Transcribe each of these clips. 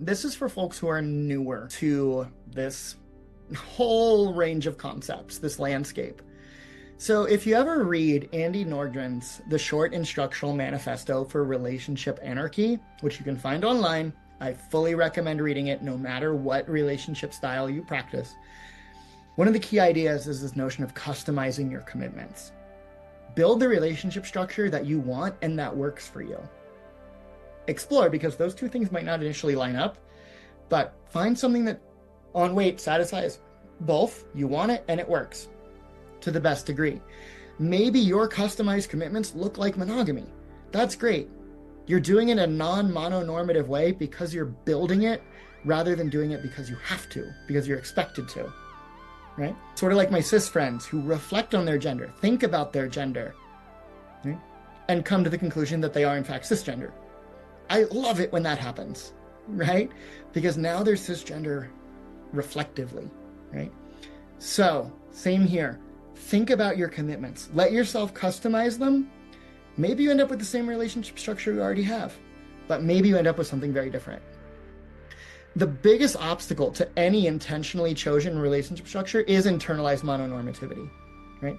this is for folks who are newer to this whole range of concepts, this landscape. So if you ever read Andy Nordgren's The Short Instructional Manifesto for Relationship Anarchy, which you can find online, I fully recommend reading it no matter what relationship style you practice. One of the key ideas is this notion of customizing your commitments. Build the relationship structure that you want and that works for you. Explore, because those two things might not initially line up, but find something that on weight satisfies both. You want it and it works to the best degree. Maybe your customized commitments look like monogamy. That's great. You're doing it in a non-mononormative way because you're building it rather than doing it because you have to, because you're expected to, right? Sort of like my cis friends who reflect on their gender, think about their gender, right? And come to the conclusion that they are in fact cisgender. I love it when that happens, right? Because now they're cisgender reflectively, right? So, same here. Think about your commitments. Let yourself customize them. Maybe you end up with the same relationship structure you already have, but maybe you end up with something very different. The biggest obstacle to any intentionally chosen relationship structure is internalized mononormativity, right?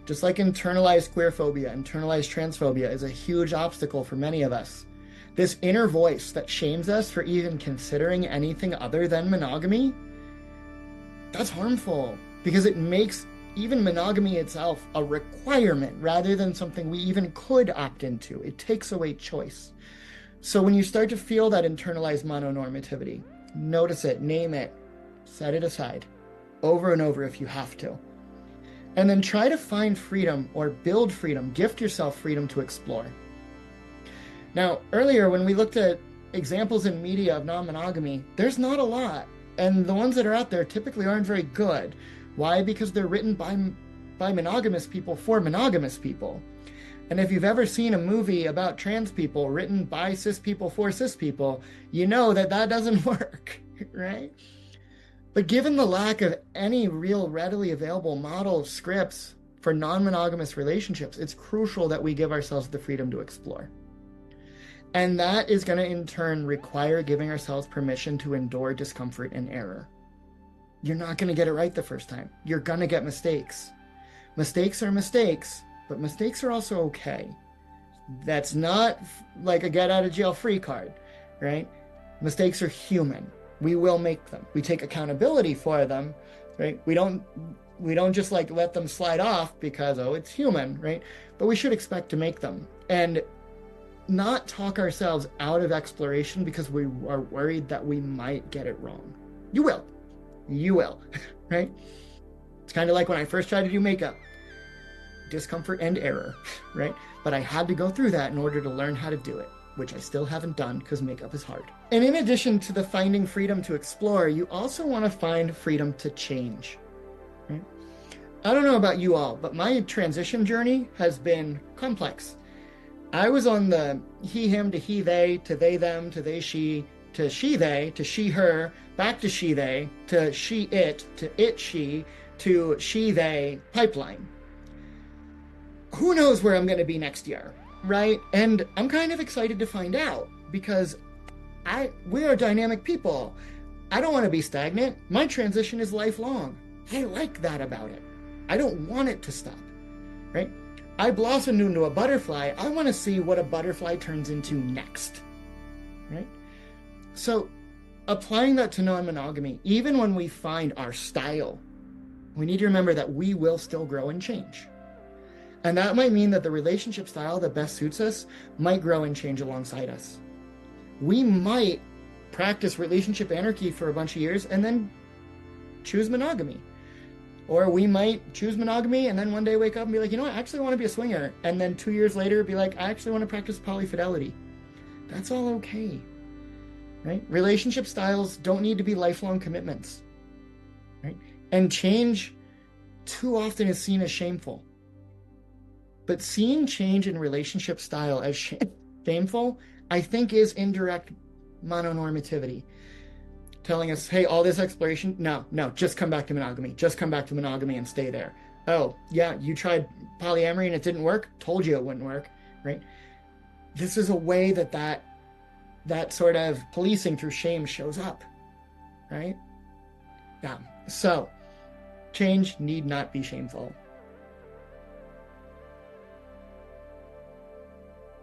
Just like internalized queerphobia, internalized transphobia is a huge obstacle for many of us. This inner voice that shames us for even considering anything other than monogamy, that's harmful because it makes even monogamy itself a requirement rather than something we even could opt into. It takes away choice. So when you start to feel that internalized mononormativity, notice it, name it, set it aside over and over if you have to. And then try to find freedom or build freedom, gift yourself freedom to explore. Now, earlier when we looked at examples in media of non-monogamy, there's not a lot. And the ones that are out there typically aren't very good. Why? Because they're written by monogamous people for monogamous people. And if you've ever seen a movie about trans people written by cis people for cis people, you know that that doesn't work, right? But given the lack of any real readily available model scripts for non-monogamous relationships, it's crucial that we give ourselves the freedom to explore. And that is going to in turn require giving ourselves permission to endure discomfort and error. You're not going to get it right the first time. You're going to get mistakes. Mistakes are mistakes, but mistakes are also okay. That's not like a get out of jail free card, right? Mistakes are human. We will make them. We take accountability for them, right? We don't just like let them slide off because, oh, it's human, right? But we should expect to make them. And not talk ourselves out of exploration because we are worried that we might get it wrong. You will, right? It's kind of like when I first tried to do makeup. Discomfort and error, right? But I had to go through that in order to learn how to do it, which I still haven't done because makeup is hard. And in addition to the finding freedom to explore, you also want to find freedom to change, right? I don't know about you all, but my transition journey has been complex. I was on the he, him, to he, they, to they, them, to they, she, to she, they, to she, her, back to she, they, to she, it, to it, she, to she, they pipeline. Who knows where I'm going to be next year, right? And I'm kind of excited to find out because we are dynamic people. I don't want to be stagnant. My transition is lifelong. I like that about it. I don't want it to stop, right? I blossomed into a butterfly. I want to see what a butterfly turns into next, right? So applying that to non-monogamy, even when we find our style, we need to remember that we will still grow and change. And that might mean that the relationship style that best suits us might grow and change alongside us. We might practice relationship anarchy for a bunch of years and then choose monogamy. Or we might choose monogamy and then one day wake up and be like, you know what, I actually want to be a swinger. And then 2 years later be like, I actually want to practice polyfidelity. That's all okay, right? Relationship styles don't need to be lifelong commitments, right? And change too often is seen as shameful. But seeing change in relationship style as shameful, I think is indirect mononormativity. Telling us, hey, all this exploration, no, just come back to monogamy. Just come back to monogamy and stay there. Oh, yeah, you tried polyamory and it didn't work? Told you it wouldn't work, right? This is a way that that sort of policing through shame shows up, right? Yeah. So change need not be shameful.